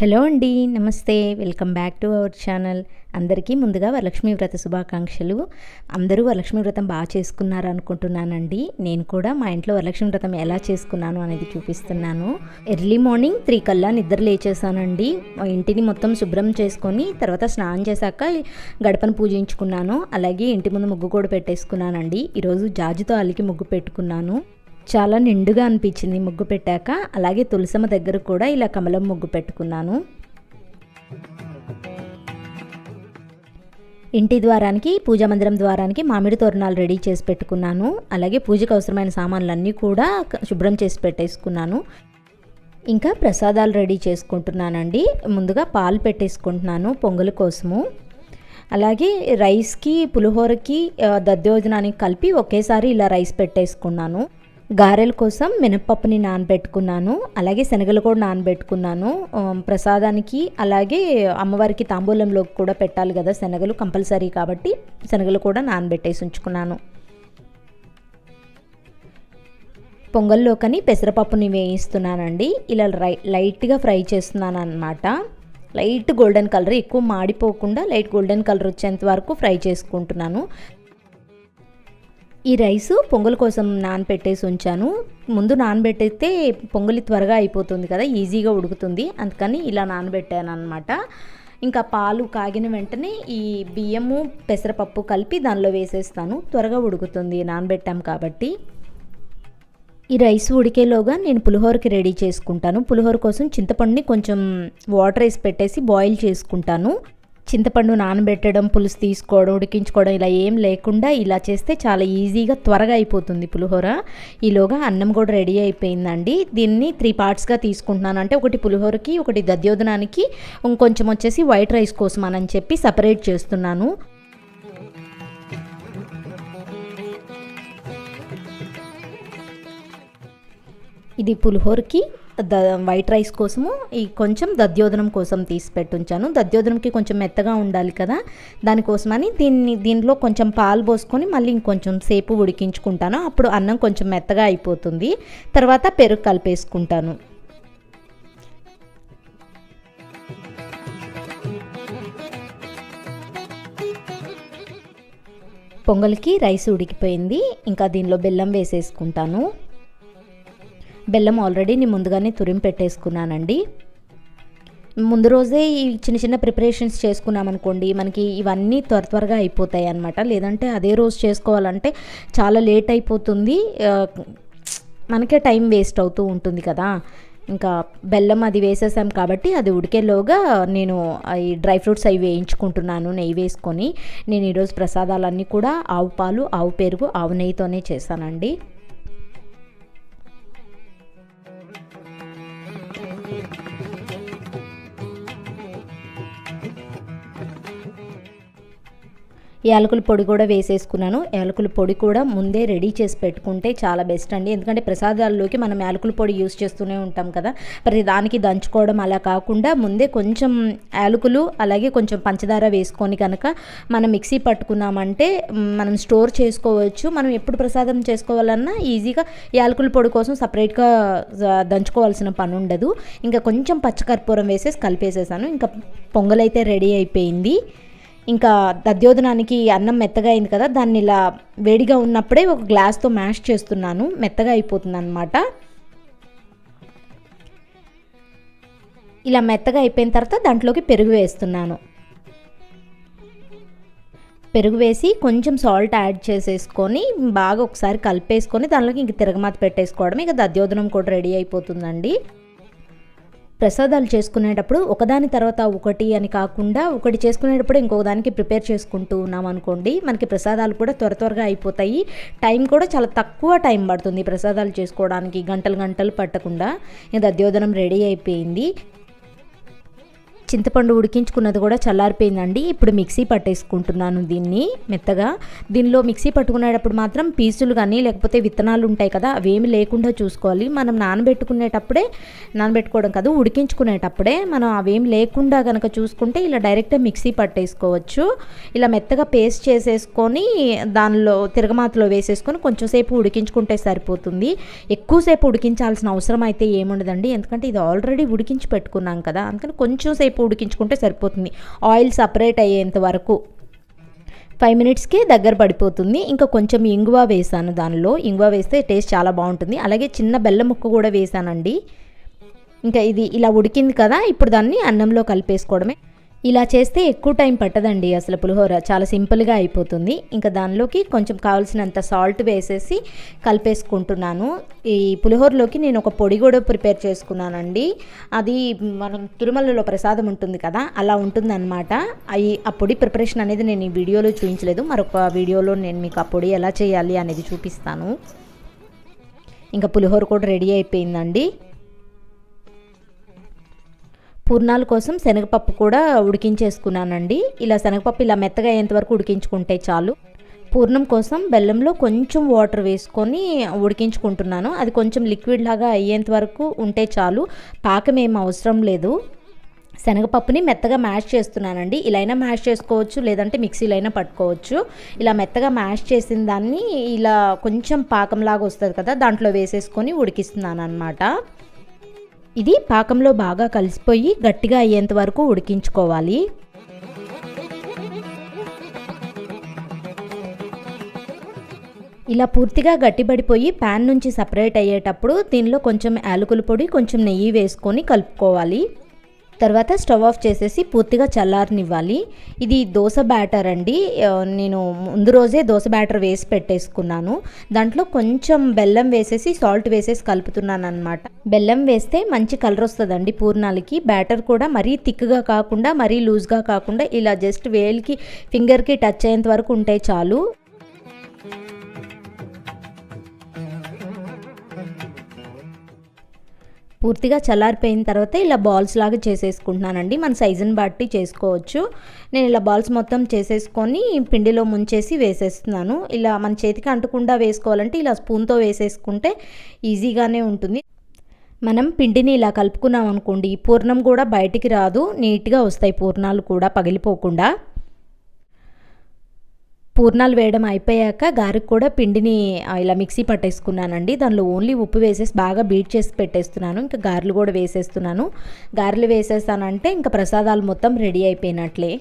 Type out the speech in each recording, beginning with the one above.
Hello అండి. నమస్తే. Welcome back to our channel. అందరికీ ముందుగా వరలక్ష్మి వ్రత శుభాకాంక్షలు. అందరూ వరలక్ష్మి వ్రతం బాగా చేసుకున్నారనుకుంటున్నానండి. నేను కూడా మా ఇంట్లో వరలక్ష్మి వ్రతం ఎలా చేసుకున్నాను అనేది చూపిస్తున్నాను. ఎర్లీ మార్నింగ్ 3 కల్లా నిద్ర లేచేసానండి. ఇంటిని మొత్తం శుభ్రం చేసుకొని తర్వాత స్నానం చేశాక గడపను పూజించుకున్నాను. అలాగే ఇంటి ముందు ముగ్గు కూడా పెట్టేసుకున్నానండి. ఈరోజు జాజితో అలికి ముగ్గు పెట్టుకున్నాను. చాలా నిండుగా అనిపించింది ముగ్గు పెట్టాక. అలాగే తులసమ్మ దగ్గర కూడా ఇలా కమలం ముగ్గు పెట్టుకున్నాను. ఇంటి ద్వారానికి, పూజా మందిరం ద్వారానికి మామిడి తోరణాలు రెడీ చేసి పెట్టుకున్నాను. అలాగే పూజకు అవసరమైన సామాన్లన్నీ కూడా శుభ్రం చేసి పెట్టేసుకున్నాను. ఇంకా ప్రసాదాలు రెడీ చేసుకుంటున్నానండి. ముందుగా పాలు పెట్టేసుకుంటున్నాను పొంగల్ కోసము. అలాగే రైస్కి, పులిహోరకి, దద్దోజనానికి కలిపి ఒకేసారి ఇలా రైస్ పెట్టేసుకున్నాను. గారెల కోసం మినప్పప్పుని నానబెట్టుకున్నాను. అలాగే శనగలు కూడా నానబెట్టుకున్నాను ప్రసాదానికి. అలాగే అమ్మవారికి తాంబూలంలోకి కూడా పెట్టాలి కదా, శనగలు కంపల్సరీ కాబట్టి శనగలు కూడా నానబెట్టేసి ఉంచుకున్నాను. పొంగల్లోకని పెసరపప్పుని వేయిస్తున్నానండి. ఇలా లైట్గా ఫ్రై చేస్తున్నాను అన్నమాట. లైట్ గోల్డెన్ కలర్, ఎక్కువ మాడిపోకుండా లైట్ గోల్డెన్ కలర్ వచ్చేంత వరకు ఫ్రై చేసుకుంటున్నాను. ఈ రైసు పొంగల్ కోసం నానబెట్టేసి ఉంచాను. ముందు నానబెట్టేస్తే పొంగలి త్వరగా అయిపోతుంది కదా, ఈజీగా ఉడుకుతుంది. అందుకని ఇలా నానబెట్టాను అనమాట. ఇంకా పాలు కాగిన వెంటనే ఈ బియ్యము, పెసరపప్పు కలిపి దానిలో వేసేస్తాను. త్వరగా ఉడుకుతుంది నానబెట్టాం కాబట్టి. ఈ రైస్ ఉడికేలోగా నేను పులిహోరకి రెడీ చేసుకుంటాను. పులిహోర కోసం చింతపండుని కొంచెం వాటర్ వేసి పెట్టేసి బాయిల్ చేసుకుంటాను. చింతపండు నానబెట్టడం, పులుసు తీసుకోవడం, ఉడికించుకోవడం ఇలా ఏం లేకుండా ఇలా చేస్తే చాలా ఈజీగా త్వరగా అయిపోతుంది పులిహోర. ఈలోగా అన్నం కూడా రెడీ అయిపోయిందండి. దీన్ని 3 పార్ట్స్గా తీసుకుంటున్నాను. అంటే ఒకటి పులిహోరకి, ఒకటి దధ్యోదనానికి, ఇంకొంచెం వచ్చేసి వైట్ రైస్ కోసం అని చెప్పి సపరేట్ చేస్తున్నాను. ఇది పులిహోరకి, వైట్ రైస్ కోసము, ఈ కొంచెం దధ్యోదనం కోసం తీసి పెట్టుంచాను. దధ్యోదనంకి కొంచెం మెత్తగా ఉండాలి కదా, దానికోసమని దీనిలో కొంచెం పాలు పోసుకొని మళ్ళీ ఇంకొంచెం సేపు ఉడికించుకుంటాను. అప్పుడు అన్నం కొంచెం మెత్తగా అయిపోతుంది. తర్వాత పెరుగు కలిపేసుకుంటాను. పొంగల్కి రైస్ ఉడికిపోయింది. ఇంకా దీనిలో బెల్లం వేసేసుకుంటాను. బెల్లం ఆల్రెడీ నేను ముందుగానే తురిమి పెట్టేసుకున్నానండి. ముందు రోజే ఈ చిన్న చిన్న ప్రిపరేషన్స్ చేసుకున్నామనుకోండి, మనకి ఇవన్నీ త్వరగా అయిపోతాయి అన్నమాట. లేదంటే అదే రోజు చేసుకోవాలంటే చాలా లేట్ అయిపోతుంది, మనకే టైం వేస్ట్ అవుతూ ఉంటుంది కదా. ఇంకా బెల్లం అది వేసేసాం కాబట్టి అది ఉడికేలోగా నేను ఈ డ్రై ఫ్రూట్స్ అవి వేయించుకుంటున్నాను నెయ్యి వేసుకొని. నేను ఈరోజు ప్రసాదాలన్నీ కూడా ఆవు పాలు, ఆవు పెరుగు, ఆవు నెయ్యితోనే చేశానండి. యాలకుల పొడి కూడా వేసేసుకున్నాను. యాలకుల పొడి కూడా ముందే రెడీ చేసి పెట్టుకుంటే చాలా బెస్ట్ అండి. ఎందుకంటే ప్రసాదాల్లోకి మనం యాలకుల పొడి యూస్ చేస్తూనే ఉంటాం కదా, ప్రతి దానికి దంచుకోవడం అలా కాకుండా ముందే కొంచెం యాలకులు అలాగే కొంచెం పంచదార వేసుకొని కనుక మనం మిక్సీ పట్టుకున్నామంటే మనం స్టోర్ చేసుకోవచ్చు. మనం ఎప్పుడు ప్రసాదం చేసుకోవాలన్నా ఈజీగా యాలకుల పొడి కోసం సపరేట్గా దంచుకోవాల్సిన పని ఉండదు. ఇంకా కొంచెం పచ్చకర్పూరం వేసేసి కలిపేసేసాను. ఇంకా పొంగలైతే రెడీ అయిపోయింది. ఇంకా దధ్యోదనానికి అన్నం మెత్తగా అయింది కదా, దాన్ని ఇలా వేడిగా ఉన్నప్పుడే ఒక గ్లాస్తో మ్యాష్ చేస్తున్నాను. మెత్తగా అయిపోతుంది అన్నమాట. ఇలా మెత్తగా అయిపోయిన తర్వాత దాంట్లోకి పెరుగు వేస్తున్నాను. పెరుగు వేసి కొంచెం సాల్ట్ యాడ్ చేసేసుకొని బాగా ఒకసారి కలిపేసుకొని దానిలోకి ఇంక తిరగమాత పెట్టేసుకోవడం. ఇక దధ్యోదనం కూడా రెడీ అయిపోతుందండి. ప్రసాదాలు చేసుకునేటప్పుడు ఒకదాని తర్వాత ఒకటి అని కాకుండా ఒకటి చేసుకునేటప్పుడు ఇంకొక దానికి ప్రిపేర్ చేసుకుంటూ ఉన్నాం అనుకోండి, మనకి ప్రసాదాలు కూడా త్వరగా అయిపోతాయి. టైం కూడా చాలా తక్కువ టైం పడుతుంది ప్రసాదాలు చేసుకోవడానికి, గంటలు గంటలు పట్టకుండా. దధ్యోదనం రెడీ అయిపోయింది. చింతపండు ఉడికించుకున్నది కూడా చల్లారిపోయిందండి. ఇప్పుడు మిక్సీ పట్టేసుకుంటున్నాను దీన్ని మెత్తగా. దీనిలో మిక్సీ పట్టుకునేటప్పుడు మాత్రం పీసులు కానీ లేకపోతే విత్తనాలు ఉంటాయి కదా, అవేమి లేకుండా చూసుకోవాలి. మనం నానబెట్టుకోవడం కాదు, ఉడికించుకునేటప్పుడే మనం అవేమి లేకుండా కనుక చూసుకుంటే ఇలా డైరెక్ట్గా మిక్సీ పట్టేసుకోవచ్చు. ఇలా మెత్తగా పేస్ట్ చేసేసుకొని దానిలో తిరగమాతలో వేసేసుకొని కొంచెం సేపు ఉడికించుకుంటే సరిపోతుంది. ఎక్కువసేపు ఉడికించాల్సిన అవసరం అయితే ఏముండదండి, ఎందుకంటే ఇది ఆల్రెడీ ఉడికించి పెట్టుకున్నాం కదా, అందుకని కొంచెం సేపు ఉడికించుకుంటే సరిపోతుంది. ఆయిల్ సపరేట్ అయ్యేంత వరకు 5 మినిట్స్కి దగ్గర పడిపోతుంది. ఇంకా కొంచెం ఇంగువ వేసాను, దానిలో ఇంగువ వేస్తే టేస్ట్ చాలా బాగుంటుంది. అలాగే చిన్న బెల్లం ముక్క కూడా వేసానండి. ఇంకా ఇది ఇలా ఉడికింది కదా, ఇప్పుడు దాన్ని అన్నంలో కలిపేసుకోవడమే. ఇలా చేస్తే ఎక్కువ టైం పట్టదండి, అసలు పులిహోర చాలా సింపుల్గా అయిపోతుంది. ఇంకా దానిలోకి కొంచెం కావాల్సినంత సాల్ట్ వేసేసి కలిపేసుకుంటున్నాను. ఈ పులిహోరలోకి నేను ఒక పొడి కూడా ప్రిపేర్ చేసుకున్నానండి. అది మనం తిరుమలలో ప్రసాదం ఉంటుంది కదా, అలా ఉంటుందన్నమాట. ఆ పొడి ప్రిపరేషన్ అనేది నేను ఈ వీడియోలో చూపించలేదు, మరొక వీడియోలో నేను మీకు ఆ పొడి ఎలా చేయాలి అనేది చూపిస్తాను. ఇంకా పులిహోర కూడా రెడీ అయిపోయిందండి. పూర్ణాల కోసం శనగపప్పు కూడా ఉడికించేసుకున్నానండి. ఇలా శనగపప్పు ఇలా మెత్తగా అయ్యేంతవరకు ఉడికించుకుంటే చాలు. పూర్ణం కోసం బెల్లంలో కొంచెం వాటర్ వేసుకొని ఉడికించుకుంటున్నాను. అది కొంచెం లిక్విడ్ లాగా అయ్యేంత వరకు ఉంటే చాలు, పాకం ఏం అవసరం లేదు. శనగపప్పుని మెత్తగా మ్యాష్ చేస్తున్నానండి. ఇలా అయినా మ్యాష్ చేసుకోవచ్చు, లేదంటే మిక్సీలో అయినా పట్టుకోవచ్చు. ఇలా మెత్తగా మ్యాష్ చేసిన దాన్ని ఇలా కొంచెం పాకంలాగా వస్తుంది కదా, దాంట్లో వేసేసుకొని ఉడికిస్తున్నాను అన్నమాట. ఇది పాకంలో బాగా కలిసిపోయి గట్టిగా అయ్యేంత వరకు ఉడికించుకోవాలి. ఇలా పూర్తిగా గట్టిపడిపోయి ప్యాన్ నుంచి సపరేట్ అయ్యేటప్పుడు దీనిలో కొంచెం యాలకుల పొడి, కొంచెం నెయ్యి వేసుకొని కలుపుకోవాలి. తర్వాత స్టవ్ ఆఫ్ చేసేసి పూర్తిగా చల్లారనివ్వాలి. ఇది దోశ బ్యాటర్ అండి. నేను ముందు రోజే దోశ బ్యాటర్ వేసి పెట్టేసుకున్నాను. దాంట్లో కొంచెం బెల్లం వేసేసి సాల్ట్ వేసేసి కలుపుతున్నాను అనమాట. బెల్లం వేస్తే మంచి కలర్ వస్తుందండి పూర్ణాలకి. బ్యాటర్ కూడా మరీ థిక్గా కాకుండా మరీ లూజ్గా కాకుండా ఇలా జస్ట్ వేలికి ఫింగర్కి టచ్ అయ్యేంత వరకు ఉంటే చాలు. పూర్తిగా చల్లారిపోయిన తర్వాత ఇలా బాల్స్ లాగా చేసేసుకుంటున్నానండి. మన సైజుని బట్టి చేసుకోవచ్చు. నేను ఇలా బాల్స్ మొత్తం చేసేసుకొని పిండిలో ముంచేసి వేసేస్తున్నాను. ఇలా మన చేతికి అంటకుండా వేసుకోవాలంటే ఇలా స్పూన్తో వేసేసుకుంటే ఈజీగానే ఉంటుంది. మనం పిండిని ఇలా కలుపుకున్నాం అనుకోండి, పూర్ణం కూడా బయటికి రాదు, నీట్గా వస్తాయి పూర్ణాలు కూడా పగిలిపోకుండా. పూర్ణాలు వేయడం అయిపోయాక గారెకు కూడా పిండిని ఇలా మిక్సీ పట్టేసుకున్నానండి. దానిలో ఓన్లీ ఉప్పు వేసేసి బాగా బీట్ చేసి పెట్టేస్తున్నాను. ఇంకా గారెలు కూడా వేసేస్తున్నాను. గారెలు వేసేస్తానంటే ఇంకా ప్రసాదాలు మొత్తం రెడీ అయిపోయినట్లే.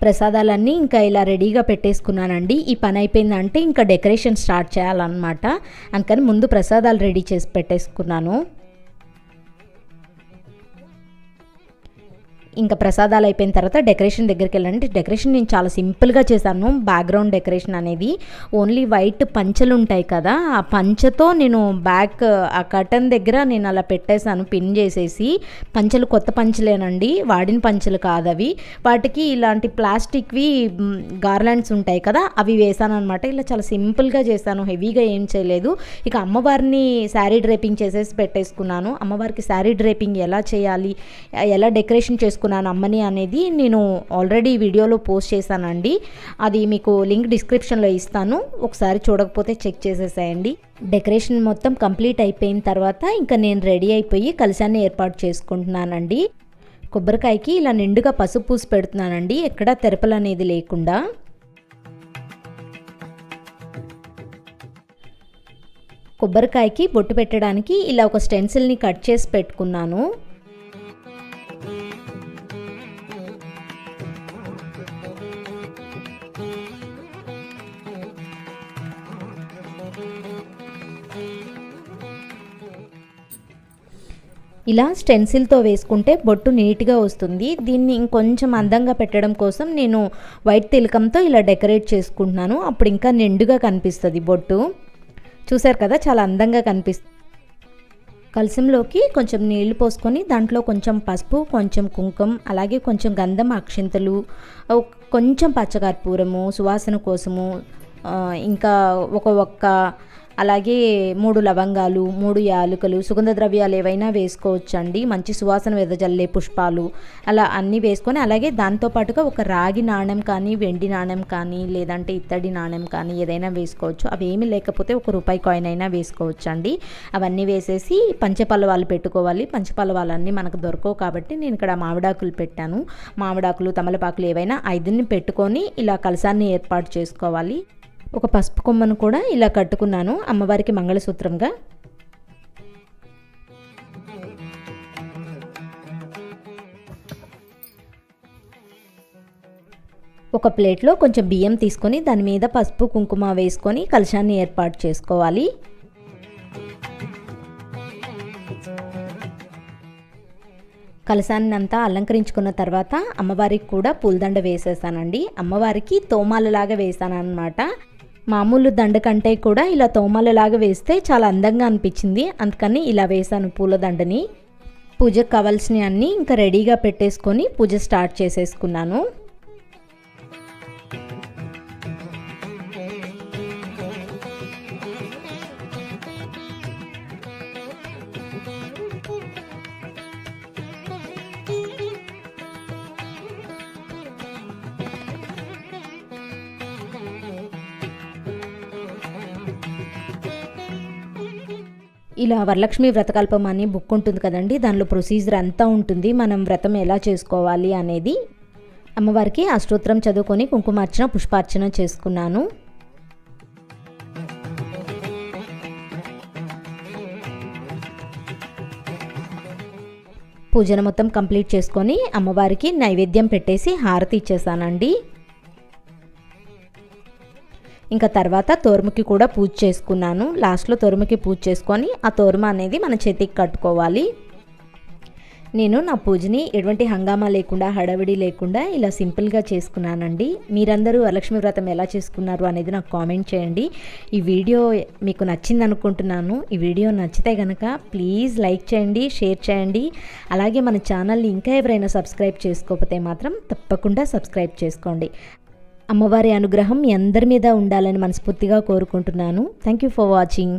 ప్రసాదాలన్నీ ఇంకా ఇలా రెడీగా పెట్టేసుకున్నానండి. ఈ పని అయిపోయిందంటే ఇంకా డెకరేషన్ స్టార్ట్ చేయాలన్నమాట. అందుకని ముందు ప్రసాదాలు రెడీ చేసి పెట్టేసుకున్నాను. ఇంకా ప్రసాదాలు అయిపోయిన తర్వాత డెకరేషన్ దగ్గరికి వెళ్ళండి. డెకరేషన్ నేను చాలా సింపుల్గా చేశాను. బ్యాక్గ్రౌండ్ డెకరేషన్ అనేది ఓన్లీ వైట్ పంచలు ఉంటాయి కదా, ఆ పంచతో నేను బ్యాక్ ఆ కర్టన్ దగ్గర నేను అలా పెట్టేశాను పిన్ చేసేసి. పంచలు కొత్త పంచలేనండి, వాడిన పంచలు కాదు అవి. వాటికి ఇలాంటి ప్లాస్టిక్వి గార్లాండ్స్ ఉంటాయి కదా, అవి వేసాను అనమాట. ఇలా చాలా సింపుల్గా చేశాను, హెవీగా ఏం చేయలేదు. ఇక అమ్మవారిని శారీ డ్రేపింగ్ చేసేసి పెట్టేసుకున్నాను. అమ్మవారికి శారీ డ్రేపింగ్ ఎలా చేయాలి, ఎలా డెకరేషన్ చేసుకున్నాను అమ్మని అనేది నేను ఆల్రెడీ వీడియోలో పోస్ట్ చేశానండి. అది మీకు లింక్ డిస్క్రిప్షన్లో ఇస్తాను, ఒకసారి చూడకపోతే చెక్ చేసేసేయండి. డెకరేషన్ మొత్తం కంప్లీట్ అయిపోయిన తర్వాత ఇంకా నేను రెడీ అయిపోయి కలశాన్ని ఏర్పాటు చేసుకుంటున్నానండి. కొబ్బరికాయకి ఇలా నిండుగా పసుపు పూసి పెడుతున్నానండి, ఎక్కడా తెరపలు అనేది లేకుండా. కొబ్బరికాయకి బొట్టు పెట్టడానికి ఇలా ఒక స్టెన్సిల్ని కట్ చేసి పెట్టుకున్నాను. ఇలా స్టెన్సిల్తో వేసుకుంటే బొట్టు నీట్గా వస్తుంది. దీన్ని ఇంకొంచెం అందంగా పెట్టడం కోసం నేను వైట్ తిలకంతో ఇలా డెకరేట్ చేసుకుంటున్నాను. అప్పుడు ఇంకా నిండుగా కనిపిస్తుంది బొట్టు. చూసారు కదా, చాలా అందంగా కనిపిస్తుంది. కలశంలోకి కొంచెం నీళ్లు పోసుకొని దాంట్లో కొంచెం పసుపు, కొంచెం కుంకుమ, అలాగే కొంచెం గంధం, అక్షింతలు, కొంచెం పచ్చకర్పూరము సువాసన కోసము, ఇంకా ఒక్క అలాగే 3 లవంగాలు, 3 యాలకులు, సుగంధ ద్రవ్యాలు ఏవైనా వేసుకోవచ్చండి. మంచి సువాసన వెదజల్లే పుష్పాలు అలా అన్నీ వేసుకొని, అలాగే దాంతోపాటుగా ఒక రాగి నాణెం కానీ, వెండి నాణెం కానీ, లేదంటే ఇత్తడి నాణెం కానీ ఏదైనా వేసుకోవచ్చు. అవి ఏమీ లేకపోతే ఒక రూపాయి కాయిన్ అయినా వేసుకోవచ్చండి. అవన్నీ వేసేసి పంచపల్లవాలు పెట్టుకోవాలి. పంచపల్లవాలన్నీ మనకు దొరకవు కాబట్టి నేను ఇక్కడ మామిడాకులు పెట్టాను. మామిడాకులు, తమలపాకులు ఏవైనా 5ని పెట్టుకొని ఇలా కలశాన్ని ఏర్పాటు చేసుకోవాలి. ఒక పసుపు కొమ్మను కూడా ఇలా కట్టుకున్నాను అమ్మవారికి మంగళసూత్రంగా. ఒక ప్లేట్లో కొంచెం బియ్యం తీసుకొని దాని మీద పసుపు కుంకుమ వేసుకొని కలశాన్ని ఏర్పాటు చేసుకోవాలి. కలశాన్ని అంతా అలంకరించుకున్న తర్వాత అమ్మవారికి కూడా పూలదండ వేసేసానండి. అమ్మవారికి తోమాలలాగా వేసాను అన్నమాట. మామూలు దండ కంటే కూడా ఇలా తోమాలలాగా వేస్తే చాలా అందంగా అనిపించింది. అందుకని ఇలా వేసాను పూలదండని. పూజకు కావాల్సినవి అన్నీ ఇంకా రెడీగా పెట్టేసుకొని పూజ స్టార్ట్ చేసేసుకున్నాను. ఇలా వరలక్ష్మి వ్రతకల్పం అని బుక్ ఉంటుంది కదండి, దానిలో ప్రొసీజర్ అంతా ఉంటుంది. మనం వ్రతం ఎలా చేసుకోవాలి అనేది. అమ్మవారికి అష్టోత్తరం చదువుకొని కుంకుమార్చన, పుష్పార్చన చేసుకున్నాను. పూజను మొత్తం కంప్లీట్ చేసుకొని అమ్మవారికి నైవేద్యం పెట్టేసి హారతి ఇచ్చేసానండి. ఇంకా తర్వాత తోరముకి కూడా పూజ చేసుకున్నాను. లాస్ట్లో తోరముకి పూజ చేసుకొని ఆ తోరమ అనేది మన చేతికి కట్టుకోవాలి. నేను నా పూజని ఎటువంటి హంగామా లేకుండా, హడావిడి లేకుండా ఇలా సింపుల్గా చేసుకున్నానండి. మీరందరూ వరలక్ష్మి వ్రతం ఎలా చేసుకున్నారు అనేది నాకు కామెంట్ చేయండి. ఈ వీడియో మీకు నచ్చింది అనుకుంటున్నాను. ఈ వీడియో నచ్చితే కనుక ప్లీజ్ లైక్ చేయండి, షేర్ చేయండి. అలాగే మన ఛానల్ని ఇంకా ఎవరైనా సబ్స్క్రైబ్ చేసుకోకపోతే మాత్రం తప్పకుండా సబ్స్క్రైబ్ చేసుకోండి. అమ్మవారి అనుగ్రహం మీ అందరి మీద ఉండాలని మనస్ఫూర్తిగా కోరుకుంటున్నాను. Thank you for watching.